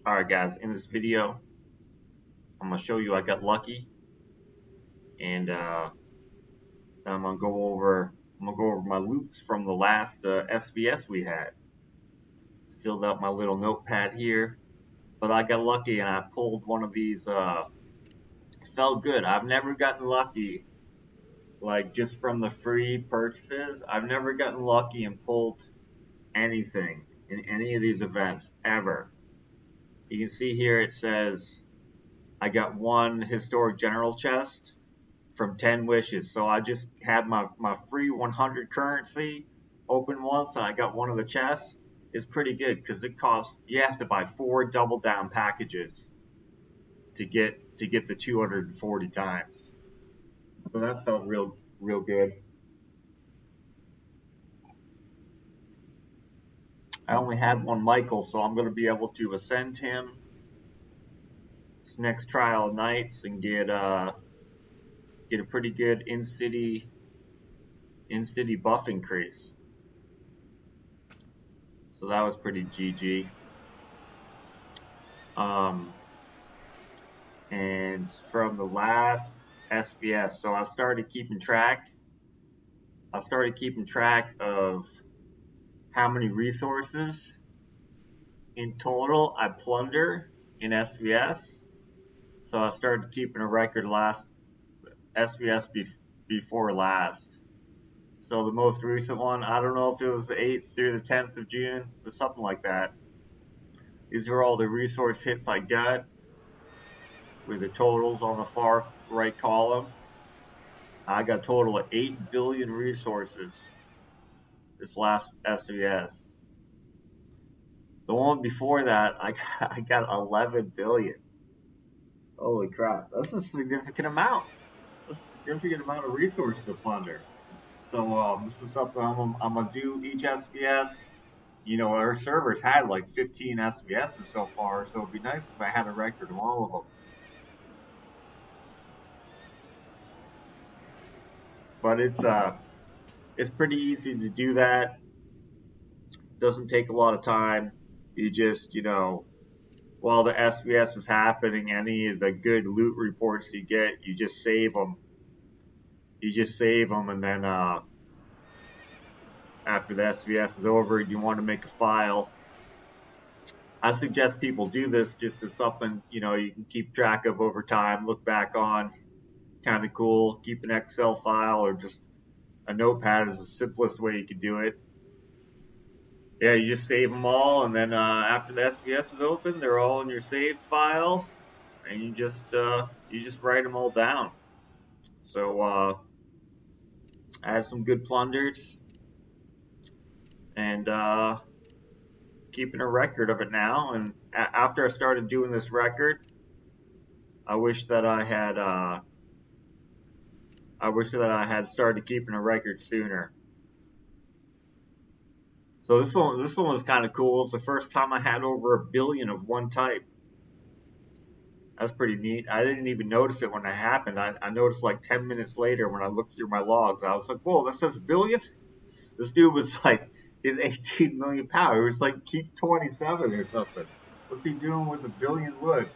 Alright guys, in this video, I'm going to show you I got lucky, and I'm going to go over my loots from the last SvS we had. Filled out my little notepad here, but I got lucky and I pulled one of these, it felt good. I've never gotten lucky, like just from the free purchases. I've never gotten lucky and pulled anything in any of these events, ever. You can see here it says I got one historic general chest from 10 wishes. So I just had my free 100 currency open once and I got one of the chests. It's pretty good because it costs, you have to buy 4 double down packages to get the 240 times. So that felt real good. I only had one Michael, so I'm going to be able to ascend him this next trial of nights and get a pretty good in-city buff increase. So that was pretty GG. And from the last SvS, so I started keeping track of how many resources in total I plunder in SvS. So I started keeping a record last SvS before last. So the most recent one, I don't know if it was the 8th through the 10th of June, but something like that. These are all the resource hits I got with the totals on the far right column. I got a total of 8 billion resources this last SvS. The one before that, I got 11 billion. Holy crap, that's a significant amount. That's a significant amount of resources to plunder. So this is something I'm gonna do each SvS. You know, our servers had like 15 SvSs so far, so it'd be nice if I had a record of all of them. But it's pretty easy to do that. Doesn't take a lot of time. You just, you know, while the SvS is happening, any of the good loot reports you get, you just save them. And then after the SvS is over, you want to make a file. I suggest people do this just as something, you know, you can keep track of over time, look back on. Kind of cool. Keep an Excel file or just a notepad is the simplest way you could do it. Yeah, you just save them all, and then after the SvS is open, they're all in your saved file, and you just write them all down. So I had some good plunders, and keeping a record of it now. And after I started doing this record, I wish that I had started keeping a record sooner. So this one was kind of cool. It's the first time I had over 1 billion of one type. That's pretty neat. I didn't even notice it when it happened. I noticed like 10 minutes later when I looked through my logs. I was like, whoa, that says billion? This dude was like, his 18 million power. It was like keep 27 or something. What's he doing with 1 billion wood?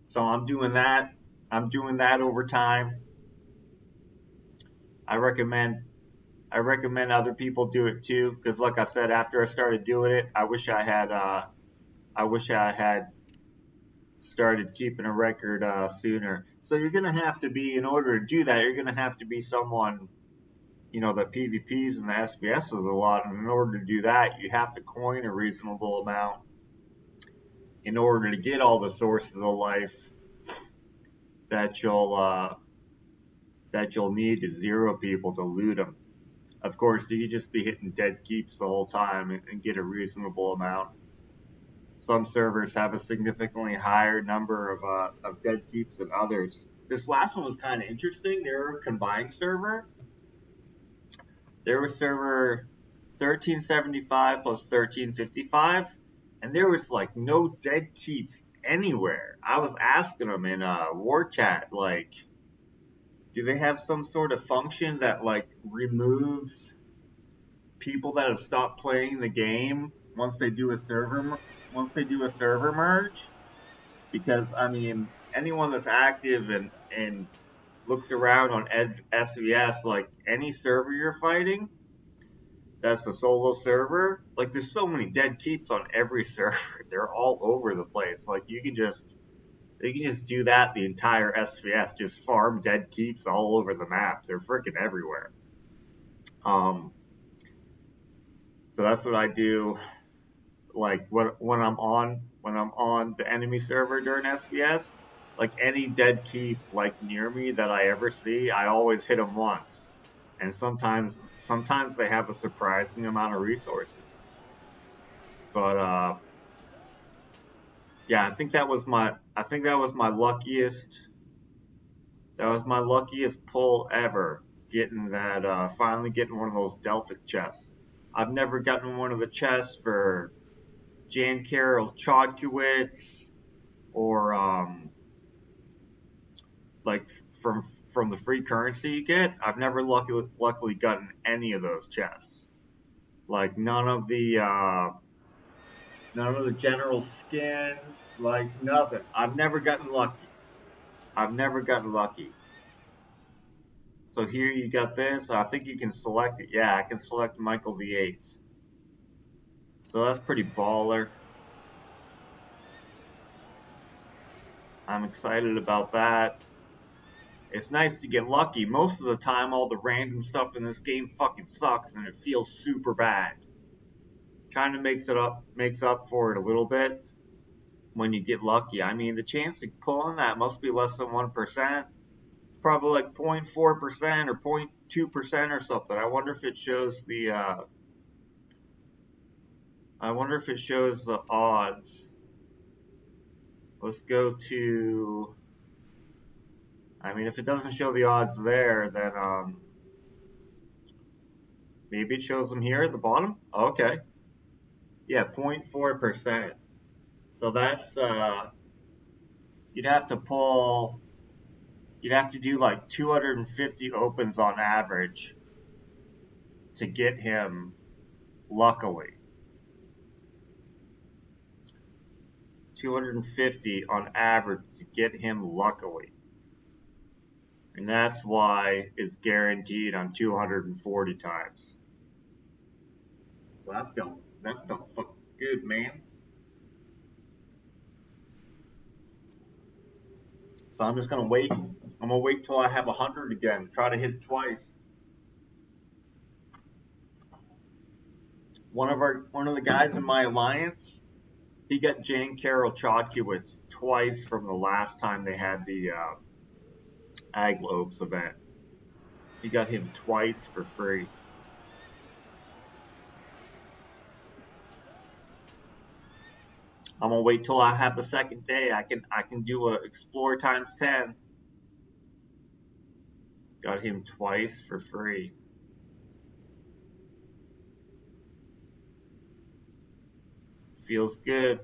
So I'm doing that. Over time. I recommend other people do it too, because like I said, after I started doing it, I wish I had started keeping a record sooner. So you're gonna have to be, in order to do that, you're gonna have to be someone, you know, that PvPs and the SvSs a lot. And in order to do that, you have to coin a reasonable amount in order to get all the sources of life that you'll need to zero people to loot them. Of course, you could just be hitting dead keeps the whole time and get a reasonable amount. Some servers have a significantly higher number of dead keeps than others. This last one was kind of interesting. They were a combined server. There was server 1375 plus 1355, and there was like no dead keeps anywhere. I was asking them in war chat, like, do they have some sort of function that like removes people that have stopped playing the game once they do a server merge, because I mean anyone that's active and looks around on SvS, like any server you're fighting that's a solo server, like there's so many dead keeps on every server. They're all over the place. Like you can just do that the entire SvS, just farm dead keeps all over the map. They're freaking everywhere. Um, so that's what I do. Like when I'm on the enemy server during SvS, like any dead keep like near me that I ever see, I always hit them once. And sometimes they have a surprising amount of resources. But yeah, I think that was my luckiest pull ever, getting that finally getting one of those Delphic chests. I've never gotten one of the chests for Jan Carroll Chodkiewicz or like from from the free currency you get. I've never luckily gotten any of those chests. Like none of the general skins, like nothing. I've never gotten lucky. I've never gotten lucky. So here you got this. I think you can select it. Yeah, I can select Michael the Eighth. So that's pretty baller. I'm excited about that. It's nice to get lucky. Most of the time, all the random stuff in this game fucking sucks, and it feels super bad. Kind of makes up for it a little bit when you get lucky. I mean, the chance of pulling that must be less than 1%. It's probably like 0.4% or 0.2% or something. I wonder if it shows the odds. Let's go to. I mean, if it doesn't show the odds there, then maybe it shows them here at the bottom. Okay, yeah, 0.4%. So that's you'd have to pull. You'd have to do like 250 opens on average to get him. Luckily, 250 on average to get him. Luckily. And that's why it's guaranteed on 240 times. So that felt fucking good, man. So I'm just gonna wait. I'm gonna wait till I have 100 again. Try to hit it twice. One of the guys in my alliance, he got Jan Carroll Chodkiewicz twice from the last time they had the Ag Lobes event. He got him twice for free. I'm gonna wait till I have the second day. I can do a explore times 10. Got him twice for free. Feels good.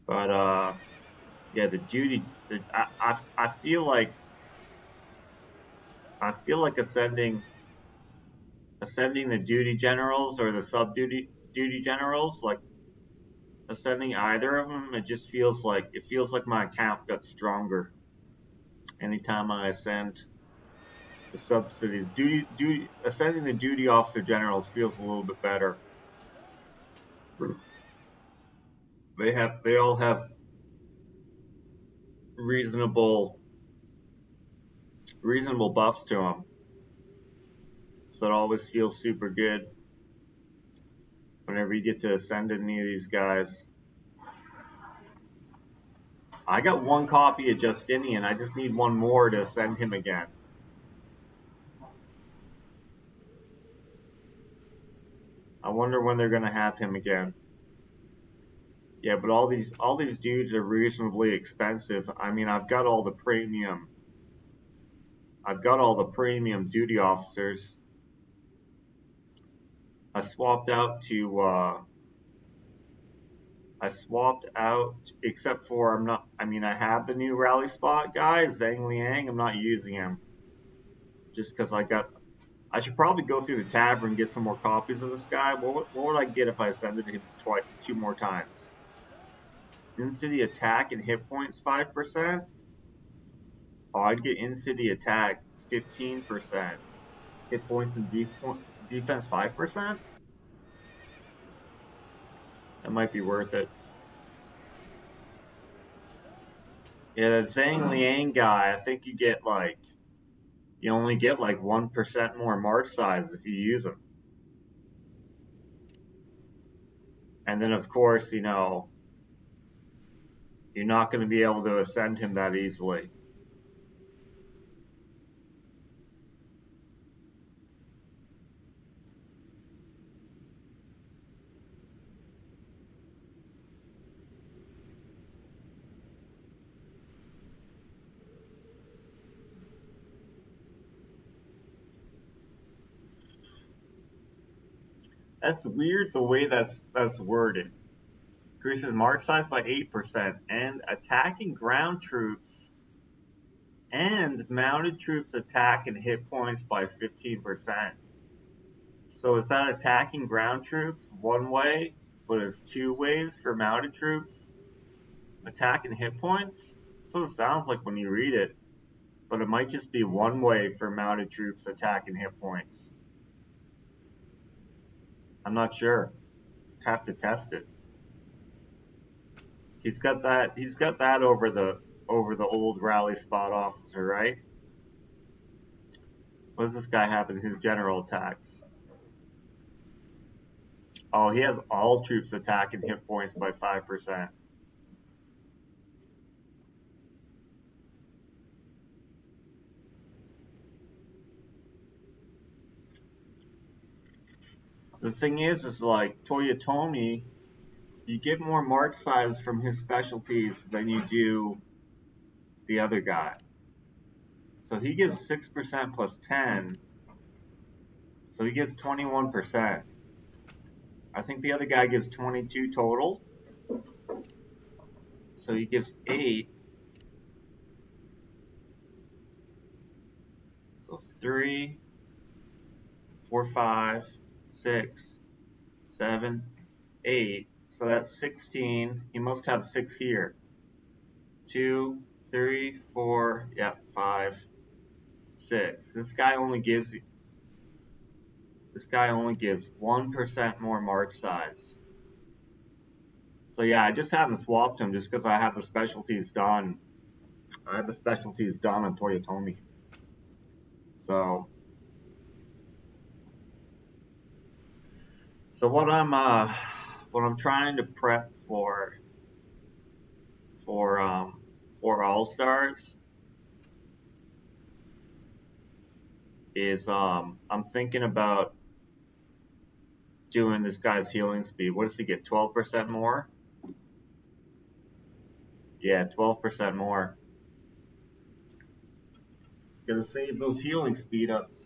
But yeah, the duty. I feel like ascending the duty generals or the sub duty generals, like ascending either of them. It feels like my account got stronger anytime I ascend the subsidies. Ascending the duty officer generals feels a little bit better. They all have reasonable buffs to them, so it always feels super good whenever you get to ascend any of these guys. I got one copy of Justinian. I just need one more to ascend him again. I wonder when they're gonna have him again. Yeah, but all these dudes are reasonably expensive. I mean, I've got all the premium. I've got all the premium duty officers. I swapped out to I swapped out, except for I'm not. I mean, I have the new rally spot guy, Zhang Liang. I'm not using him just because I got. I should probably go through the tavern and get some more copies of this guy. What would I get if I send it to him two more times? In-city attack and hit points 5%. Oh, I'd get in-city attack 15%. Hit points and defense 5%. That might be worth it. Yeah, that Zhang Liang guy. I think you only get like 1% more march size if you use him. And then of course, you're not going to be able to ascend him that easily. That's weird the way that's worded. Increases march size by 8% and attacking ground troops and mounted troops attack and hit points by 15%. So is that attacking ground troops one way, but it's two ways for mounted troops attack and hit points? So it sounds like when you read it, but it might just be one way for mounted troops attack and hit points. I'm not sure. Have to test it. He's got that over the old rally spot officer, right? What does this guy have in his general attacks? Oh, he has all troops attack and hit points by 5%. The thing is like Toyotomi, you get more march size from his specialties than you do the other guy. So he gives 6% plus 10. So he gives 21%. I think the other guy gives 22 total. So he gives 8. So 3, 4, 5, 6, 7, 8. So that's 16. He must have 6 here. 2, 3, 4, yeah, 5, 6. This guy only gives 1% more march size. So yeah, I just haven't swapped him just because I have the specialties done. I have the specialties done on Toyotomi. So what I'm trying to prep for All Stars is I'm thinking about doing this guy's healing speed. What does he get? 12% more? Yeah, 12% more. Gotta save those healing speed ups.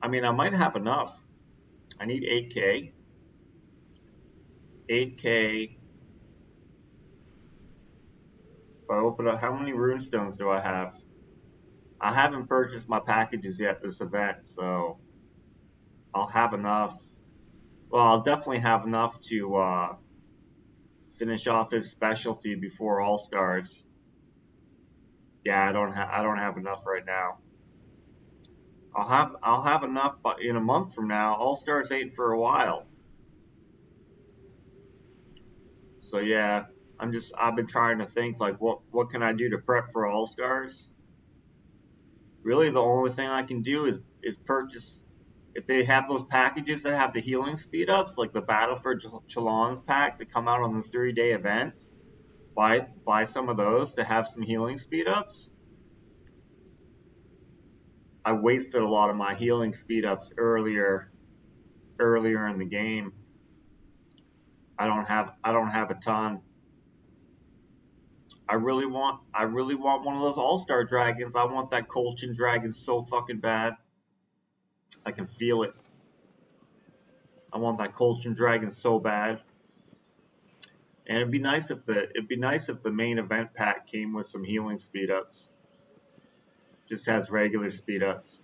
I mean, I might have enough. I need 8K. 8K. If I open up, how many runestones do I have? I haven't purchased my packages yet this event, so I'll have enough. Well, I'll definitely have enough to finish off his specialty before All Stars. Yeah, I don't have enough right now. I'll have enough, but in a month from now, All Stars ain't for a while. So yeah, I've been trying to think like what can I do to prep for All Stars? Really, the only thing I can do is purchase if they have those packages that have the healing speed ups, like the Battle for Chalons pack that come out on the 3-day events. Buy some of those to have some healing speed ups. I wasted a lot of my healing speed ups earlier in the game. I don't have a ton. I really want one of those All-Star dragons. I want that Colchin dragon so fucking bad. I can feel it. I want that Colchian Dragon so bad. And it'd be nice if the main event pack came with some healing speed ups. Just has regular speed ups.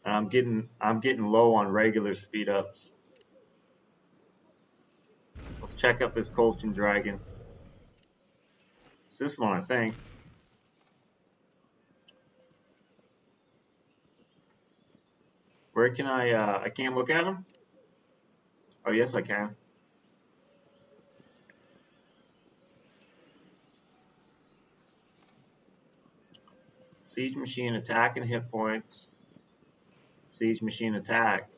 And I'm getting low on regular speed ups. Let's check out this Colchian Dragon. It's this one, I think. Where can I can't look at him? Oh, yes, I can. Siege Machine attack and hit points. Siege Machine attack.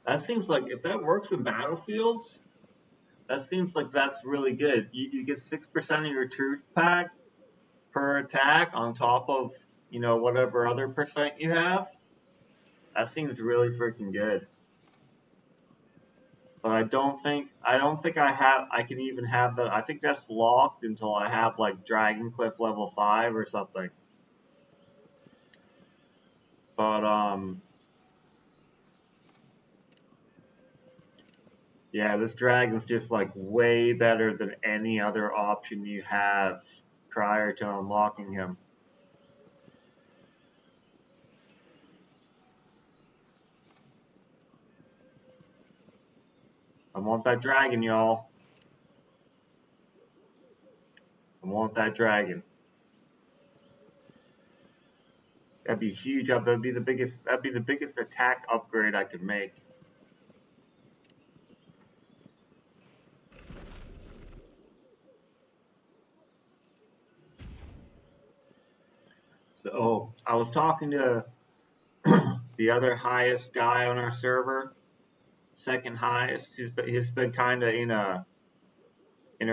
That seems like if that works in battlefields, that seems like that's really good. You get 6% of your truth pack per attack on top of, whatever other percent you have. That seems really freaking good. But I don't think I can even have that. I think that's locked until I have like Dragoncliff level 5 or something. But yeah, this dragon's just like way better than any other option you have prior to unlocking him. I want that dragon, y'all. I want that dragon. That'd be huge. That'd be the biggest attack upgrade I could make. So I was talking to the other highest guy on our server, second highest. He's been kind of in a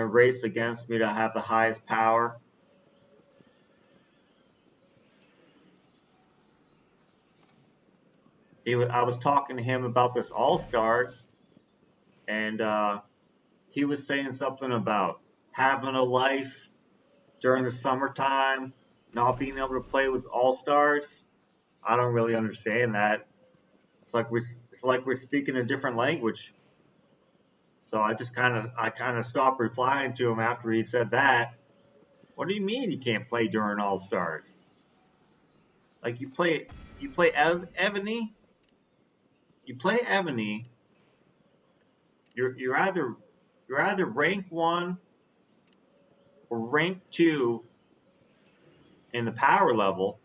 race against me to have the highest power. I was talking to him about this All Stars, and he was saying something about having a life during the summertime, not being able to play with All Stars. I don't really understand that. It's like we're speaking a different language. So I kind of stopped replying to him after he said that. What do you mean you can't play during All Stars? Like you play Evony, you play Evony. You're either rank 1 or rank 2 in the power level,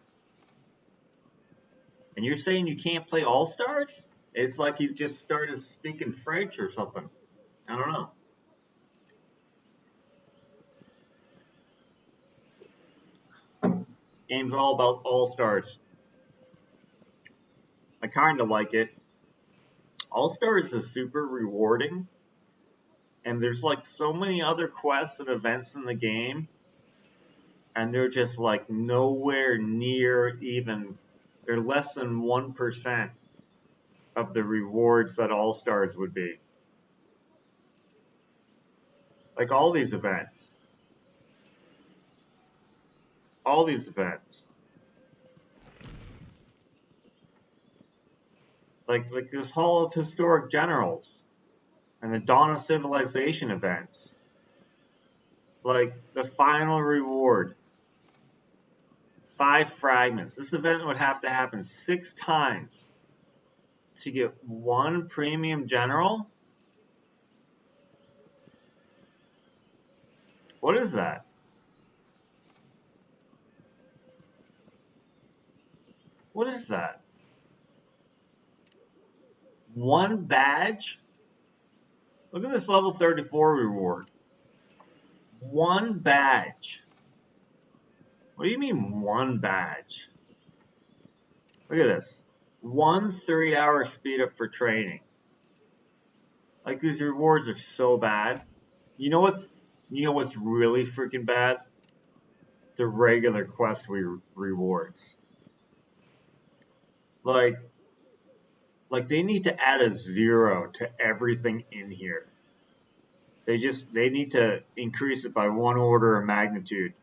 and you're saying you can't play All Stars? It's like he's just started speaking French or something. I don't know. Game's all about All Stars. I kind of like it. All Stars is super rewarding, and there's like so many other quests and events in the game, and they're just like nowhere near even. They're less than 1% of the rewards that All Stars would be. Like all these events. All these events. Like this Hall of Historic Generals and the Dawn of Civilization events. Like the final reward. 5 fragments. This event would have to happen 6 times to get 1 premium general. What is that? What is that? 1 badge? Look at this level 34 reward. 1 badge. What do you mean 1 badge? Look at this. 1 3-hour speed up for training. Like these rewards are so bad. You know what's really freaking bad? The regular quest rewards. Like Like, they need to add a 0 to everything in here. They need to increase it by 1 order of magnitude.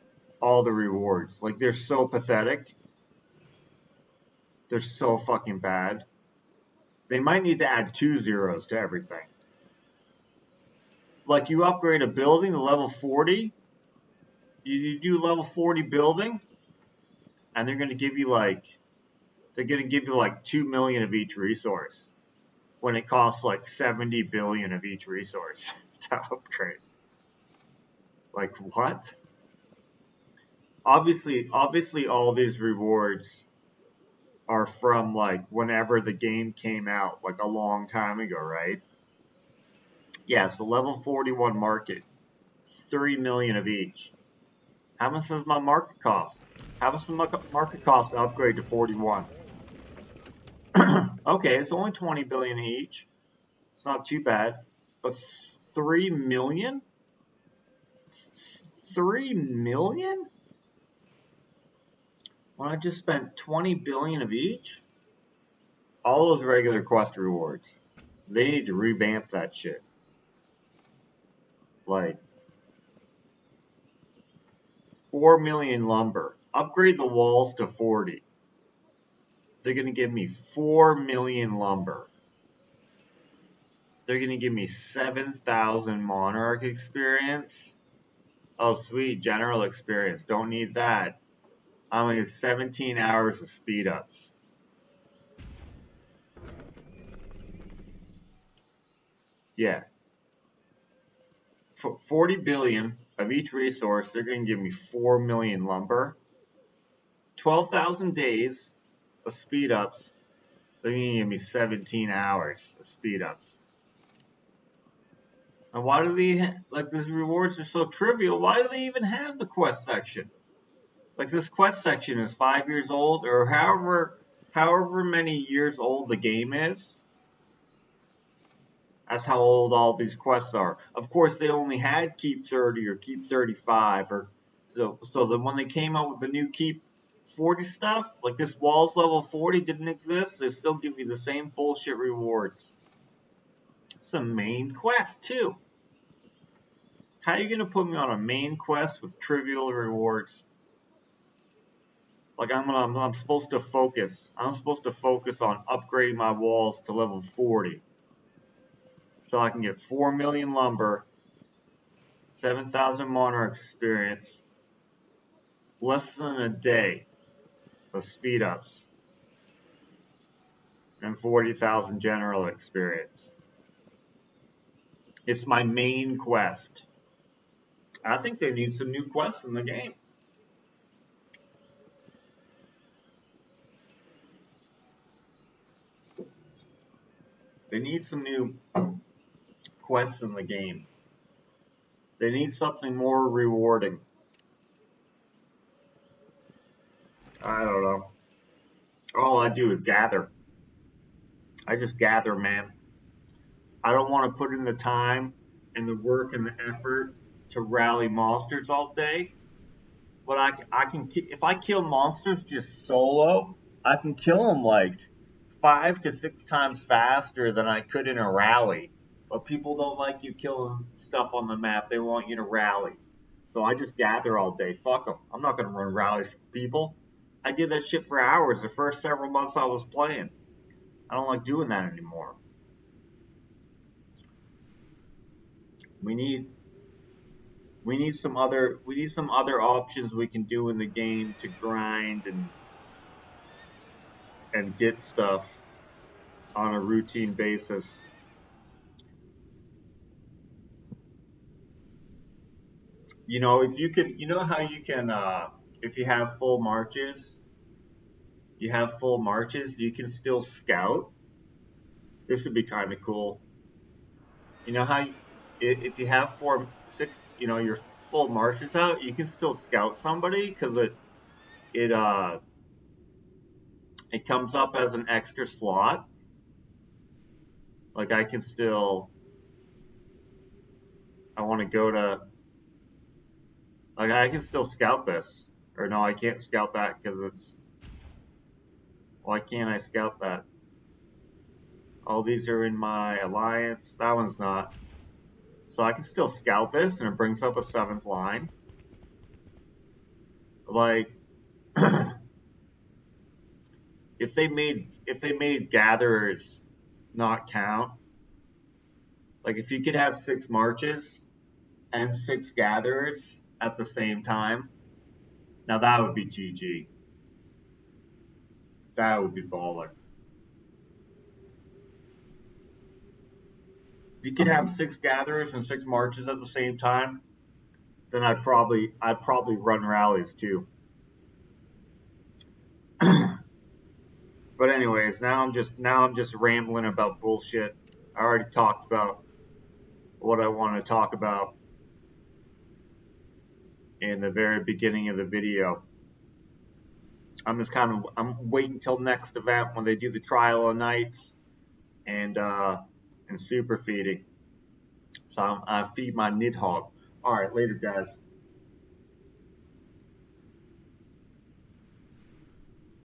All the rewards. Like, they're so pathetic. They're so fucking bad. They might need to add 2 zeros to everything. Like, you upgrade a building to level 40, you do level 40 building, and they're gonna give you like 2 million of each resource when it costs like 70 billion of each resource to upgrade. Like, what? Obviously all these rewards are from like whenever the game came out, like a long time ago, right? Yeah, so level 41 market, 3 million of each. How much does my market cost? How much does my market cost to upgrade to 41? Okay, it's only 20 billion each. It's not too bad. But 3 million? 3 million? When I just spent 20 billion of each? All those regular quest rewards. They need to revamp that shit. Like, 4 million lumber. Upgrade the walls to 40. They're going to give me 4 million lumber. They're going to give me 7,000 monarch experience. Oh, sweet. General experience. Don't need that. I'm going to get 17 hours of speed ups. Yeah. For 40 billion of each resource, they're going to give me 4 million lumber. 12,000 days of speed ups. They're going to give me 17 hours of speed ups. And why do they, like, these rewards are so trivial? Why do they even have the quest section? Like, this quest section is 5 years old, or however many years old the game is. That's how old all these quests are. Of course, they only had Keep 30 or Keep 35, or so that when they came out with the new Keep 40 stuff, like this Walls level 40 didn't exist, they still give you the same bullshit rewards. It's a main quest too. How are you gonna put me on a main quest with trivial rewards? Like, I'm supposed to focus. I'm supposed to focus on upgrading my walls to level 40, so I can get 4 million lumber, 7,000 monarch experience, less than a day of speed ups, and 40,000 general experience. It's my main quest. I think they need some new quests in the game. They need some new quests in the game. They need something more rewarding. I don't know. All I do is gather. I just gather, man. I don't want to put in the time and the work and the effort to rally monsters all day. But I can, if I kill monsters just solo, I can kill them like 5 to 6 times faster than I could in a rally. But people don't like you killing stuff on the map. They want you to rally. So I just gather all day. Fuck them. I'm not going to run rallies for people. I did that shit for hours the first several months I was playing. I don't like doing that anymore. We need some other options we can do in the game to grind and get stuff on a routine basis. You know, if you could, you know how you can, if you have full marches, you can still scout. This would be kind of cool. You know how, if you have 6, your full marches out, you can still scout somebody because it comes up as an extra slot. Like, I can still, I want to go to, like, I can still scout this. Or no, I can't scout that because it's, why can't I scout that? All these are in my alliance. That one's not. So I can still scout this, and it brings up a 7th line. Like, if they made gatherers not count, like if you could have 6 marches and 6 gatherers at the same time, now that would be GG. That would be baller. If you could have 6 gatherers and 6 marches at the same time, then I'd probably run rallies too. But anyways, now I'm just rambling about bullshit. I already talked about what I want to talk about in the very beginning of the video. I'm waiting till next event when they do the trial of nights and super feeding. So I feed my Nidhogg. All right, later guys.